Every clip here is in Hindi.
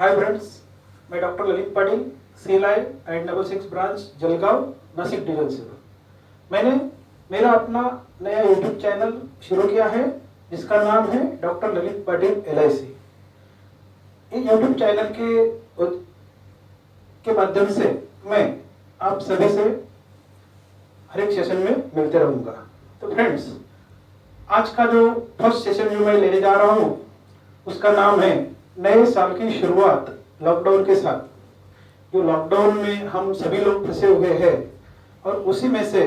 हाय फ्रेंड्स, मैं doctor Lalit Patil, CLI and 6 branch Jalgaon Nashik division से। मैंने मेरा अपना नया यूट्यूब चैनल शुरू किया है जिसका नाम है डॉक्टर ललित पाटिल LIC। इस यूट्यूब चैनल के माध्यम से मैं आप सभी से हर एक सेशन में मिलते रहूंगा। तो फ्रेंड्स, आज का जो फर्स्ट सेशन जो मैं लेने जा रहा हूँ उसका नाम है नए साल की शुरुआत लॉकडाउन के साथ। जो लॉकडाउन में हम सभी लोग फंसे हुए हैं और उसी में से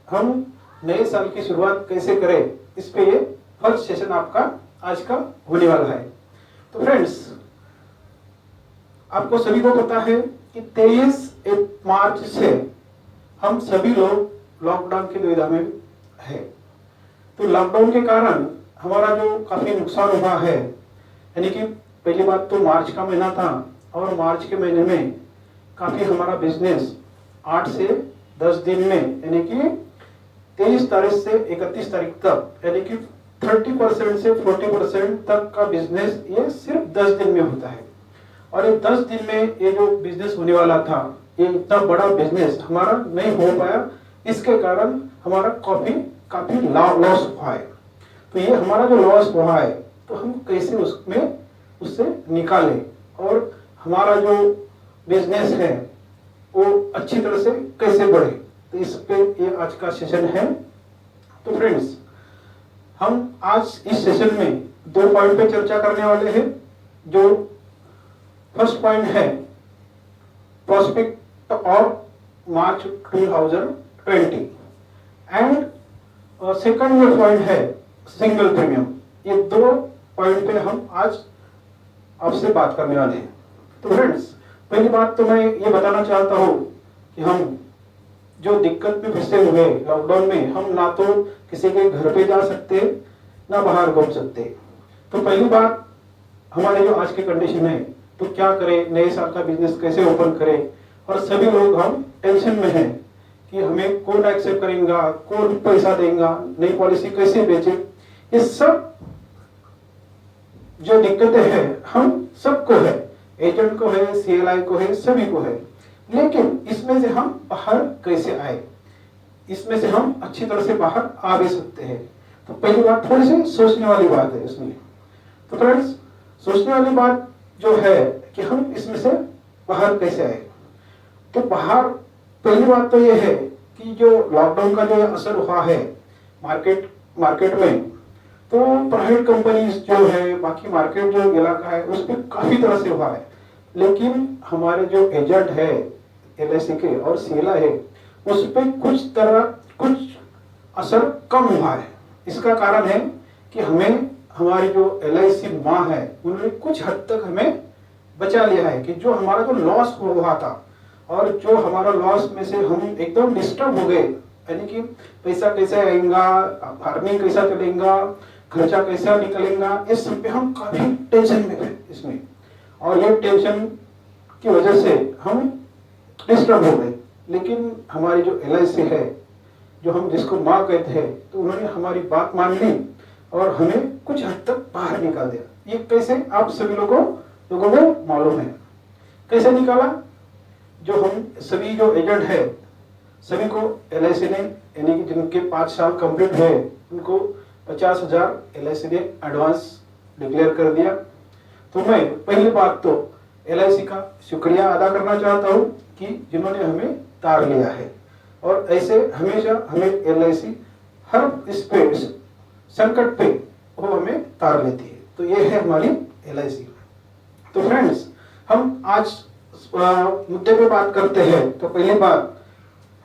हम नए साल की शुरुआत कैसे करें, इस पे ये फर्स्ट सेशन आपका आज का होने वाला है। तो फ्रेंड्स, आपको सभी को पता है कि 23 मार्च से हम सभी लोग लॉकडाउन की दुविधा में है। तो लॉकडाउन के कारण हमारा जो काफी नुकसान हुआ है, यानी कि पहली बात तो मार्च का महीना था और मार्च के महीने में काफी हमारा बिजनेस 8 से 10 दिन में, यानी कि 23 तारीख से 31 तारीख तक, यानी कि 30% से 40% तक का बिजनेस ये सिर्फ 10 दिन में होता है। और ये 10 दिन में ये जो बिजनेस होने वाला था, ये इतना बड़ा बिजनेस हमारा नहीं हो पाया। इसके कारण हमारा काफी लॉस हुआ है। तो ये हमारा जो लॉस हुआ है, तो हम कैसे उससे निकालें और हमारा जो बिजनेस है वो अच्छी तरह से कैसे बढ़े, तो इस पे ये आज का सेशन है। तो फ्रेंड्स, हम आज इस सेशन में 2 पॉइंट पे चर्चा करने वाले हैं। जो फर्स्ट पॉइंट है prospect of March 2020 and second जो पॉइंट है सिंगल प्रीमियम। ये 2 पॉइंट पे हम आज आपसे बात करने वाले हैं। तो फ्रेंड्स, पहली बात तो मैं ये बताना चाहता हूँ कि हम जो दिक्कत में फंसे हुए लॉकडाउन में, हम ना तो किसी के घर पे जा सकते ना बाहर घूम सकते। तो पहली बात, हमारे जो आज की कंडीशन है, तो क्या करें, नए साल का बिजनेस कैसे ओपन करें। और सभी लोग हम टेंशन में हैं कि हमें कौन एक्सेप्ट करेगा, कौन पैसा देगा, नई पॉलिसी कैसे बेचे। ये सब जो दिक्कतें हैं हम सबको है, एजेंट को है, CLI को है, सभी को है। लेकिन इसमें से हम बाहर कैसे आए, इसमें से हम अच्छी तरह से बाहर आ भी सकते हैं। तो पहली बात थोड़ी सी सोचने वाली बात है इसमें। तो फ्रेंड्स, सोचने वाली बात जो है कि हम इसमें से बाहर कैसे आए। तो बाहर पहली बात तो ये है कि जो लॉकडाउन का जो असर हुआ है मार्केट में, तो प्राइवेट कंपनीज जो है, बाकी मार्केट जो इलाका है, उस पर काफी तरह से हुआ है। लेकिन हमारे जो एजेंट है LIC के और CLI है, उस पर कुछ असर कम हुआ है। इसका कारण है कि हमारी जो LIC माँ है, उन्होंने कुछ हद तक हमें बचा लिया है कि जो हमारा जो लॉस हुआ था, और जो हमारा लॉस में से हम एकदम डिस्टर्ब हो गए, यानी कि पैसा कैसे आएगा, फार्मिंग कैसा चलेगा, खर्चा कैसा निकलेगा, इस सब पे हम काफी टेंशन में थे इसमें। और ये टेंशन की वजह से हम डिस्टर्ब हो गए। लेकिन हमारी जो LIC है, जो हम जिसको माँ कहते हैं, तो उन्होंने हमारी बात मान ली और हमें कुछ हद तक बाहर निकाल दिया। ये कैसे, आप सभी लोगों को मालूम है कैसे निकाला। जो हम सभी जो एजेंट है, सभी को LIC ने, यानी कि जिनके 5 साल कंप्लीट हुए, उनको 50,000 LIC ने एडवांस डिक्लेयर कर दिया। तो मैं पहली बात तो LIC का शुक्रिया अदा करना चाहता हूँ कि जिन्होंने हमें तार लिया है। और ऐसे हमेशा हमें LIC हर इस पे संकट पे वो हमें तार लेती है। तो ये है हमारी LIC। तो फ्रेंड्स, हम आज मुद्दे पे बात करते हैं। तो पहली बात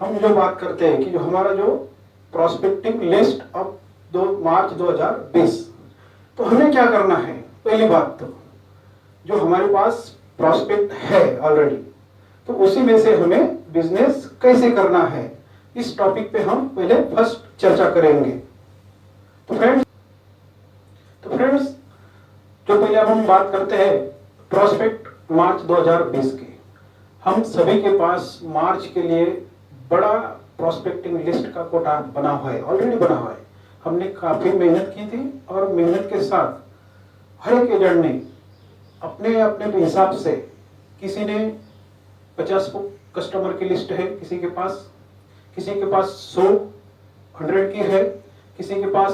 हम जो बात करते हैं कि जो हमारा जो प्रोस्पेक्टिव लिस्ट ऑफ मार्च 2020, तो हमें क्या करना है। पहली बात तो जो हमारे पास प्रोस्पेक्ट है ऑलरेडी, तो उसी में से हमें बिजनेस कैसे करना है, इस टॉपिक पे हम पहले फर्स्ट चर्चा करेंगे। तो फ्रेंड्स, जो पहले अब हम बात करते हैं प्रोस्पेक्ट मार्च 2020 की। हम सभी के पास मार्च के लिए बड़ा प्रोस्पेक्टिंग लिस्ट का कोटा बना हुआ है, ऑलरेडी बना हुआ है। हमने काफी मेहनत की थी और मेहनत के साथ हर एक एजेंट ने अपने अपने हिसाब से, किसी ने 50 कस्टमर की लिस्ट है किसी के पास 100 100 की है, किसी के पास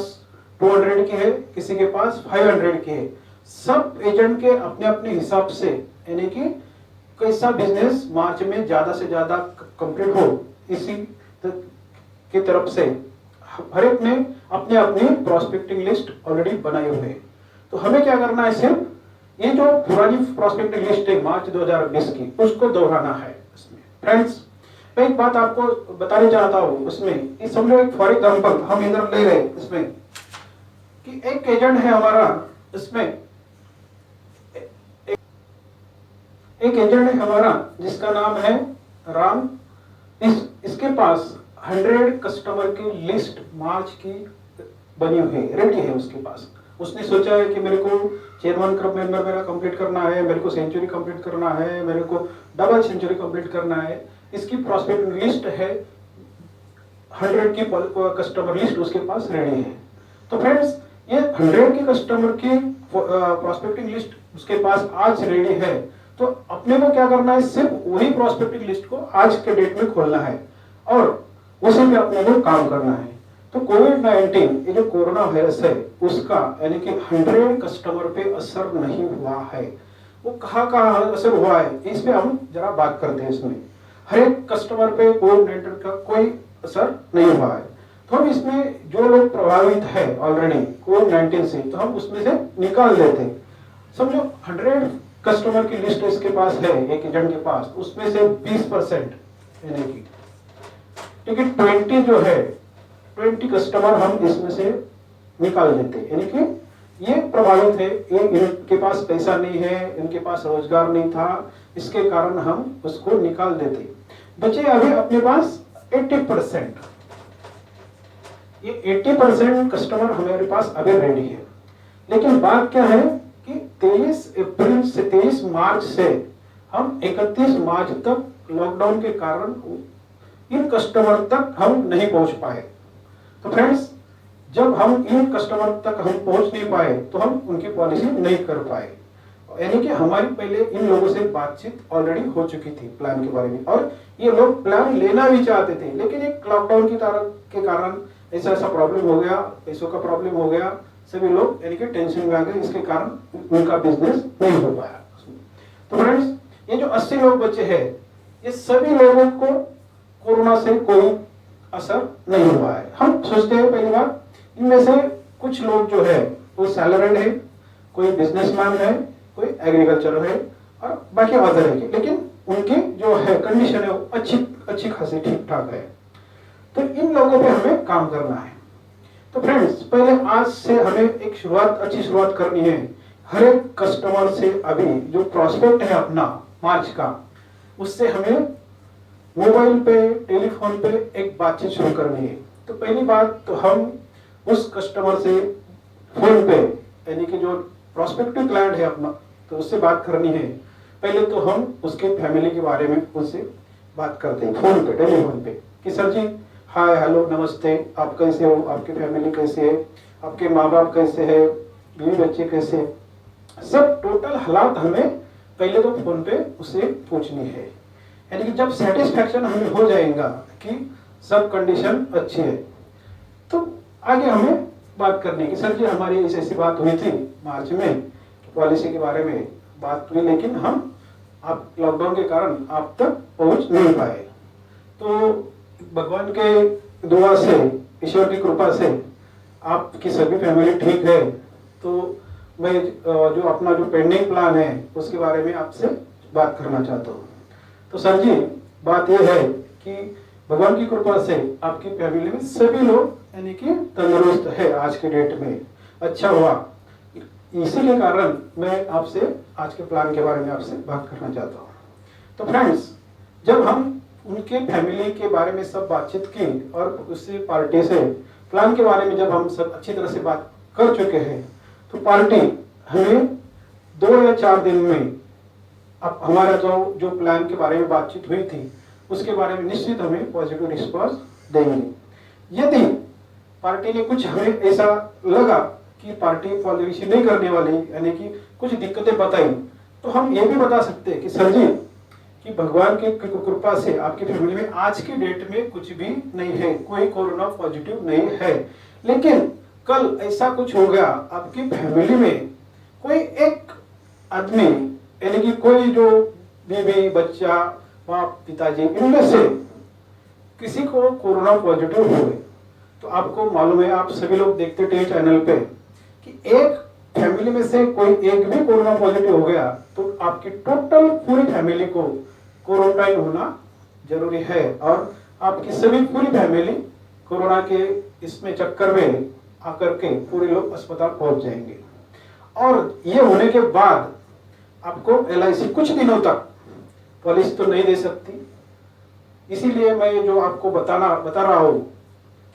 200 की है, किसी के पास 500 की है। सब एजेंट के अपने अपने हिसाब से, यानी कि कैसा बिजनेस मार्च में ज्यादा से ज्यादा कंप्लीट हो, इसी की तरफ से हर एक ने अपने अपनी प्रोस्पेक्टिंग लिस्ट ऑलरेडी बनाई हुई है। तो हमें क्या करना है, सिर्फ ये जो पुरानी प्रोस्पेक्टिंग लिस्ट है मार्च 2020 की, उसको दोहराना है इसमें। फ्रेंड्स, मैं एक बात आपको बताने चाहता हूँ उसमें, इस समझो एक फॉर एग्जाम्पल हम इधर ले रहे इसमें कि एक एजेंट है हमारा, इसमें एक एजेंट है हमारा जिसका नाम है राम। इसके पास 100 कस्टमर की लिस्ट मार्च की बनी हुई है, रेडी है उसके पास। उसने सोचा है कि मेरे को चेयरमैन क्लब मेंबर मेरा कंप्लीट करना है, मेरे को सेंचुरी कंप्लीट करना है, मेरे को डबल सेंचुरी कंप्लीट करना है। इसकी प्रोस्पेक्ट लिस्ट है 100 की कस्टमर लिस्ट उसके पास रेडी है। तो फ्रेंड्स, ये 100 की कस्टमर की प्रोस्पेक्टिंग लिस्ट उसके पास आज रेडी है। तो अपने को क्या करना है, सिर्फ वही प्रोस्पेक्टिंग लिस्ट को आज के डेट में खोलना है और उसी में अपने को काम करना है। तो कोविड-19 ये जो कोरोना वायरस है उसका यानी कि 100 कस्टमर पे असर नहीं हुआ है। वो कहाँ असर हुआ है, इस पे हम जरा बात करते हैं। इसमें हर एक कस्टमर पे कोविड-19 का कोई असर नहीं हुआ है। तो हम इसमें जो लोग प्रभावित है ऑलरेडी कोविड-19 से, तो हम उसमें से निकाल लेते हैं। समझो 100 कस्टमर की लिस्ट इसके पास है एक एजेंट के पास, उसमें से 20% यानी कि ठीक है 20 जो है 20 कस्टमर हम इसमें से निकाल देते हैं। यानी कि ये प्रभावित है, ये इनके पास पैसा नहीं है, इनके पास रोजगार नहीं था, इसके कारण हम उसको निकाल देते। बचे अभी अपने पास 80%। ये 80% कस्टमर हमारे पास अभी रेडी है। लेकिन बात क्या है कि 23 अप्रैल से 23 मार्च से हम 31 मार्च तक लॉकडाउन के कारण इन कस्टमर तक हम नहीं पहुंच पाए। तो फ्रेंड्स, जब हम इन कस्टमर तक हम पहुंच नहीं पाए तो हम उनकी पॉलिसी नहीं कर पाए। यानी कि हमारी पहले इन लोगों से बातचीत ऑलरेडी हो चुकी थी प्लान के बारे में, और ये लोग प्लान लेना भी चाहते थे, लेकिन एक लॉकडाउन के कारण ऐसा प्रॉब्लम हो गया, पैसों का प्रॉब्लम हो गया, सभी लोग यानी कि टेंशन में आ गए, इसके कारण उनका बिजनेस नहीं हो पाया। तो फ्रेंड्स, ये जो 80 लोग बचे हैं, ये सभी लोगों को कोरोना से कोई असर नहीं हुआ है। हम सोचते हैं पहली बार, इनमें से कुछ लोग जो है वो सैलरीड है, कोई बिजनेसमैन है, कोई एग्रीकल्चर है और बाकी अदर है, लेकिन उनकी जो है कंडीशन है वो अच्छी खासी ठीक ठाक है। तो इन लोगों पे हमें काम करना है। तो फ्रेंड्स, पहले आज से हमें एक अच्छी शुरुआत करनी है। हर एक कस्टमर से अभी जो प्रोस्पेक्ट है अपना मार्च का, उससे हमें मोबाइल पे, टेलीफोन पे एक बातचीत शुरू करनी है। तो पहली बात तो हम उस कस्टमर से फोन पे, यानी कि जो प्रोस्पेक्टिव क्लाइंट है अपना, तो उससे बात करनी है। पहले तो हम उसके फैमिली के बारे में उससे बात करते हैं फोन पे, टेलीफोन पे, कि सर जी हाय हेलो नमस्ते, आप कैसे हो, आपकी फैमिली कैसे है, आपके माँ बाप कैसे है, बीवी बच्चे कैसे है, सब टोटल हालात हमें पहले तो फोन पे उससे पूछनी है। यानी कि जब सेटिस्फैक्शन हमें हो जाएगा कि सब कंडीशन अच्छी है, तो आगे हमें बात करनी है कि सर जी हमारी ऐसी बात हुई थी मार्च में, पॉलिसी के बारे में बात हुई, लेकिन हम आप लॉकडाउन के कारण आप तक पहुंच नहीं पाए। तो भगवान के दुआ से, ईश्वर की कृपा से आपकी सभी फैमिली ठीक है। तो मैं जो अपना जो पेंडिंग प्लान है उसके बारे में आपसे बात करना चाहता हूँ। तो सर जी, बात यह है कि भगवान की कृपा से आपकी फैमिली में सभी लोग यानी कि तंदुरुस्त है आज के डेट में, अच्छा हुआ। इसी के कारण मैं आपसे आज के प्लान के बारे में आपसे बात करना चाहता हूँ। तो फ्रेंड्स, जब हम उनके फैमिली के बारे में सब बातचीत की और उसी पार्टी से प्लान के बारे में जब हम सब अच्छी तरह से बात कर चुके हैं, तो पार्टी हमें 2 या 4 दिन में अब हमारा जो प्लान के बारे में बातचीत हुई थी उसके बारे में निश्चित हमें पॉजिटिव रिस्पॉन्स देंगे। यदि पार्टी ने कुछ हमें ऐसा लगा कि पार्टी पॉलिसी नहीं करने वाली, यानी कि कुछ दिक्कतें बताई, तो हम ये भी बता सकते हैं कि सर जी कि भगवान की कृपा से आपकी फैमिली में आज की डेट में कुछ भी नहीं है, कोई कोरोना पॉजिटिव नहीं है, लेकिन कल ऐसा कुछ हो गया आपकी फैमिली में, कोई एक आदमी यानी कि कोई जो बीवी बच्चा बाप पिताजी इनमें से किसी को कोरोना पॉजिटिव हो गए, तो आपको मालूम है, आप सभी लोग देखते टीवी चैनल पे कि एक फैमिली में से कोई एक भी कोरोना पॉजिटिव हो गया तो आपकी टोटल पूरी फैमिली को क्वारंटाइन होना जरूरी है, और आपकी सभी पूरी फैमिली कोरोना के इसमें चक्कर में आकर के पूरे लोग अस्पताल पहुंच जाएंगे। और ये होने के बाद आपको LIC कुछ दिनों तक पॉलिसी तो नहीं दे सकती, इसीलिए मैं जो आपको बता रहा हूँ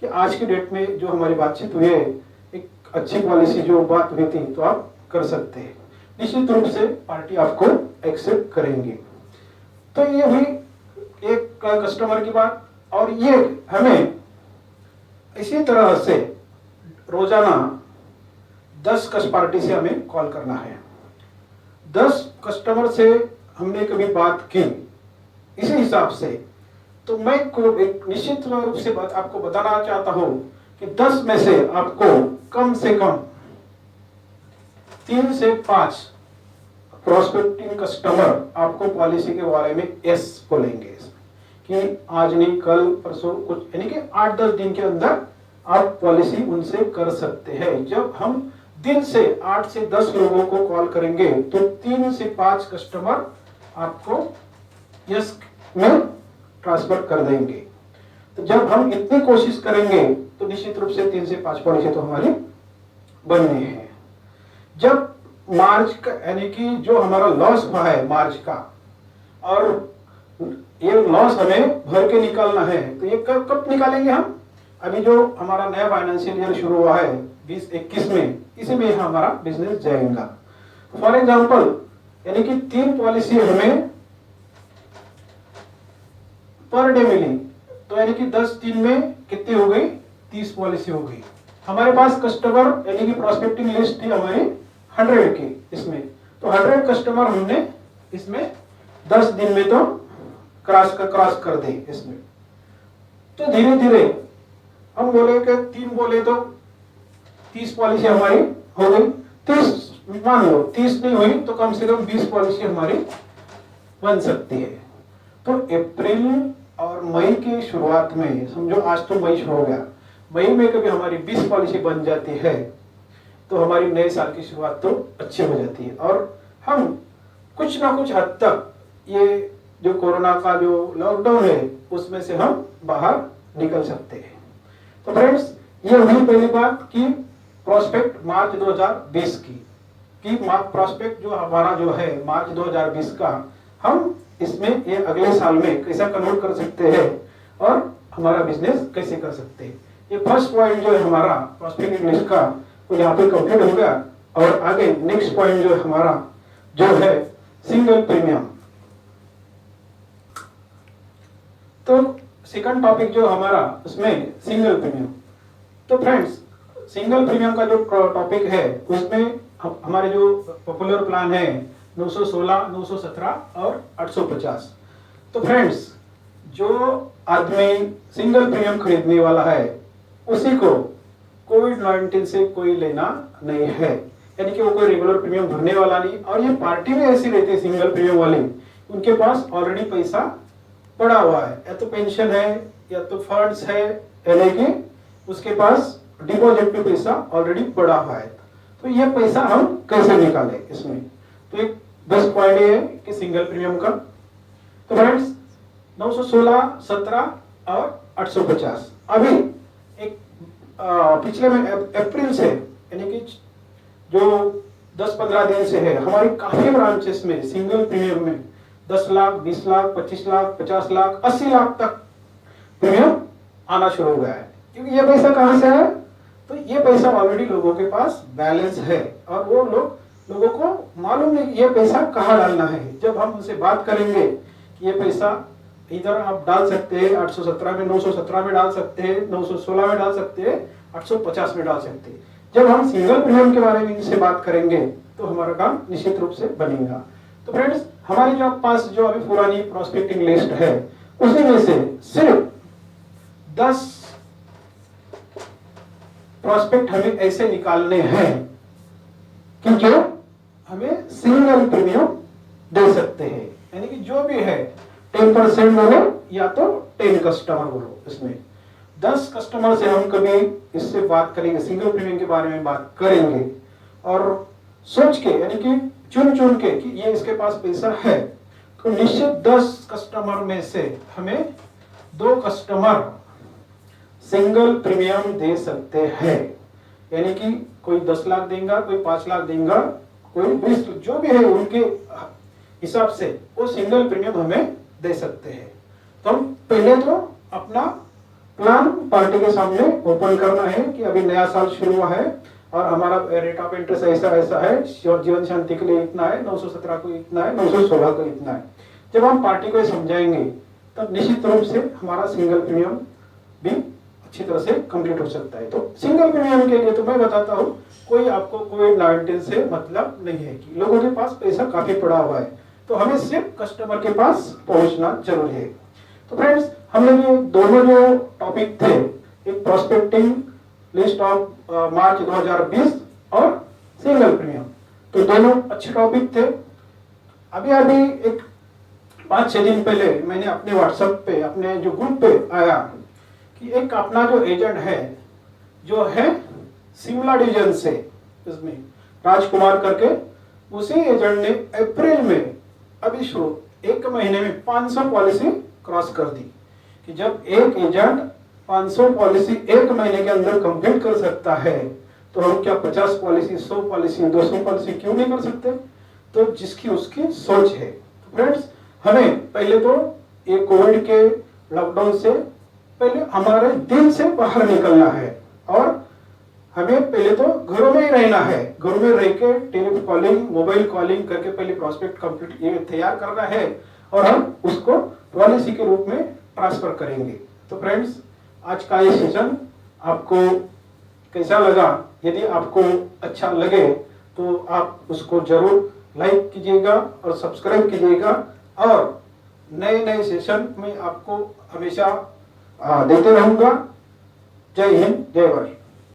कि आज की डेट में जो हमारी बातचीत हुई है, एक अच्छी पॉलिसी जो बात हुई थी तो आप कर सकते हैं, निश्चित रूप से पार्टी आपको एक्सेप्ट करेंगे। तो ये हुई एक कस्टमर की बात। और ये हमें इसी तरह से रोजाना 10 पार्टी से हमें कॉल करना है। 10 कस्टमर से हमने कभी बात की इसी हिसाब से, तो मैं एक निश्चित रूप से आपको बताना चाहता हूं कि 10 में से आपको कम से कम 3 से 5 प्रोस्पेक्टिव कस्टमर आपको पॉलिसी के बारे में यस बोलेंगे कि आज नहीं कल परसों कुछ, यानी कि 8-10 दिन के अंदर आप पॉलिसी उनसे कर सकते हैं। जब हम दिन से 8 से 10 लोगों को कॉल करेंगे तो 3 से 5 कस्टमर आपको यस में ट्रांसफर कर देंगे। तो जब हम इतनी कोशिश करेंगे तो निश्चित रूप से 3 से 5 पॉलिसी तो हमारी बननी है। जब मार्च का यानी कि जो हमारा लॉस हुआ है मार्च का, और ये लॉस हमें भर के निकालना है, तो ये कब निकालेंगे हम? अभी जो हमारा नया फाइनेंशियल ईयर शुरू हुआ है 2021 में, इसी में हमारा बिजनेस जाएगा। फॉर एग्जांपल यानी कि 3 पॉलिसी हमें पर डे मिली, तो यानी कि 10 दिन में कितनी हो गई? 30 पॉलिसी हो गई। हमारे पास कस्टमर यानी कि प्रोस्पेक्टिंग लिस्ट थी हमारी 100 की इसमें, तो 100 कस्टमर हमने इसमें 10 दिन में तो क्रॉस कर दे इसमें। तो धीरे धीरे हम बोले कि 3 बोले तो 30 पॉलिसी हमारी हो गई। 30 मान लो 30 नहीं हुई तो कम से कम 20 पॉलिसी हमारी बन सकती है। तो अप्रैल और मई की शुरुआत में, समझो आज तो मई शुरू हो गया, मई में कभी हमारी 20 पॉलिसी बन जाती है तो हमारी नए साल की शुरुआत तो अच्छी हो जाती है, और हम कुछ ना कुछ हद तक ये जो कोरोना का जो लॉकडाउन है उसमें से हम बाहर निकल सकते हैं। तो फ्रेंड्स, ये हुई पहली बात कि प्रोस्पेक्ट मार्च 2020 की प्रोस्पेक्ट जो हमारा जो है मार्च 2020 का, हम इसमें ये अगले साल में कैसा कन्वर्ट कर सकते हैं और हमारा बिजनेस कैसे कर सकते हैं। ये फर्स्ट पॉइंट जो है हमारा प्रोस्पेक्टिव लिस्ट का, तो यहाँ पे कंप्लीट हो गया। और आगे नेक्स्ट पॉइंट जो है हमारा जो है सिंगल प्रीमियम। तो सेकंड टॉपिक जो हमारा उसमें सिंगल प्रीमियम। तो फ्रेंड्स, सिंगल प्रीमियम का जो टॉपिक है उसमें हमारे जो पॉपुलर प्लान है 916, 917 और 850। तो फ्रेंड्स, जो आदमी सिंगल प्रीमियम खरीदने वाला है उसी को कोविड-19 से कोई लेना नहीं है, यानी कि वो कोई रेगुलर प्रीमियम भरने वाला नहीं। और ये पार्टी में ऐसी रहती है सिंगल प्रीमियम वाली, उनके पास ऑलरेडी पैसा पड़ा हुआ है, या तो पेंशन है या तो फंड्स है, यानी कि उसके पास डिपॉजिट पे पैसा ऑलरेडी पड़ा हुआ है। तो ये पैसा हम कैसे निकालें इसमें? तो एक बेस्ट पॉइंट ये है कि सिंगल प्रीमियम का। तो फ्रेंड्स, 916, 17 और 850 अभी एक पिछले में अप्रैल से, यानी कि जो 10-15 दिन से है, हमारी काफी ब्रांचेस में सिंगल प्रीमियम में 10 लाख, 20 लाख, 25 लाख, 50 लाख, 80 लाख तक प्रीमियम आना शुरू हो गया है। क्योंकि ये पैसा कहां से है? तो ये पैसा ऑलरेडी लोगों के पास बैलेंस है, और वो लोगों को मालूम नहीं ये पैसा कहाँ डालना है। जब हम उनसे बात करेंगे कि ये पैसा इधर आप डाल सकते हैं, 817 में, 917 में डाल सकते हैं, 916 में डाल सकते हैं, 850 में डाल सकते हैं। जब हम सिंगल प्रीमियम के बारे में इनसे बात करेंगे तो हमारा काम निश्चित रूप से बनेगा। तो फ्रेंड्स हमारे जो पास जो अभी पुरानी प्रोस्पेक्टिंग लिस्ट है उसी में से सिर्फ 10 प्रोस्पेक्ट हमें ऐसे निकालने हैं कि जो हमें सिंगल प्रीमियम दे सकते हैं, यानी कि जो भी है 10% बोलो या तो 10 कस्टमर बोलो, इसमें 10 कस्टमर से हम कभी इससे बात करेंगे, सिंगल प्रीमियम के बारे में बात करेंगे और सोच के यानी कि चुन के कि ये इसके पास पैसा है, तो निश्चित 10 कस्टमर में से हमें 2 कस्टमर सिंगल प्रीमियम दे सकते हैं, यानी कि कोई 10 लाख देगा, कोई 5 लाख देगा, कोई 20, जो भी है उनके हिसाब से वो सिंगल प्रीमियम हमें दे सकते हैं। तो हम पहले तो अपना प्लान पार्टी के सामने ओपन करना है कि अभी नया साल शुरू हुआ है और हमारा रेट ऑफ इंटरेस्ट ऐसा ऐसा है, जीवन शांति के लिए इतना है, 917 को इतना है, 916 को इतना है। जब हम पार्टी को समझाएंगे तब निश्चित रूप से हमारा सिंगल प्रीमियम भी अच्छी तरह से कंप्लीट हो सकता है। तो सिंगल प्रीमियम के लिए तो मैं बताता हूँ कोई आपको कोई 19 से मतलब नहीं है कि लोगों के पास पैसा काफी पड़ा हुआ है, तो हमें सिर्फ कस्टमर के पास पहुंचना जरूरी है। तो फ्रेंड्स हमने ये दोनों जो टॉपिक थे, एक प्रोस्पेक्टिंग लिस्ट ऑफ मार्च 2020 और सिंगल प्रीमियम, तो दोनों अच्छे टॉपिक थे। अभी एक 5-6 दिन पहले मैंने अपने व्हाट्सएप पे अपने जो ग्रुप पे आया कि एक अपना जो एजेंट है जो है शिमला डिवीजन से, इसमें राजकुमार करके, उसी एजेंट ने अप्रैल में अभी शुरू 1 महीने में 500 पॉलिसी क्रॉस कर दी कि जब एक एजेंट 500 पॉलिसी 1 महीने के अंदर कंप्लीट कर सकता है तो हम क्या 50 पॉलिसी, 100 पॉलिसी, 200 पॉलिसी क्यों नहीं कर सकते? तो जिसकी उसकी सोच है। तो फ्रेंड्स हमें पहले तो ये कोविड के लॉकडाउन से पहले हमारे दिल से बाहर निकलना है और हमें पहले तो घरों में ही रहना है, घरों में रह के टेलीफोन कॉलिंग, मोबाइल कॉलिंग करके पहले प्रोस्पेक्ट कंप्लीट ये तैयार करना है और हम उसको पॉलिसी के रूप में ट्रांसफर करेंगे। तो फ्रेंड्स आज का ये सेशन आपको कैसा लगा? यदि आपको अच्छा लगे तो आप उसको जरूर लाइक कीजिएगा और सब्सक्राइब कीजिएगा और नए सेशन में आपको हमेशा देते रहूंगा। जय हिंद, जय भारत।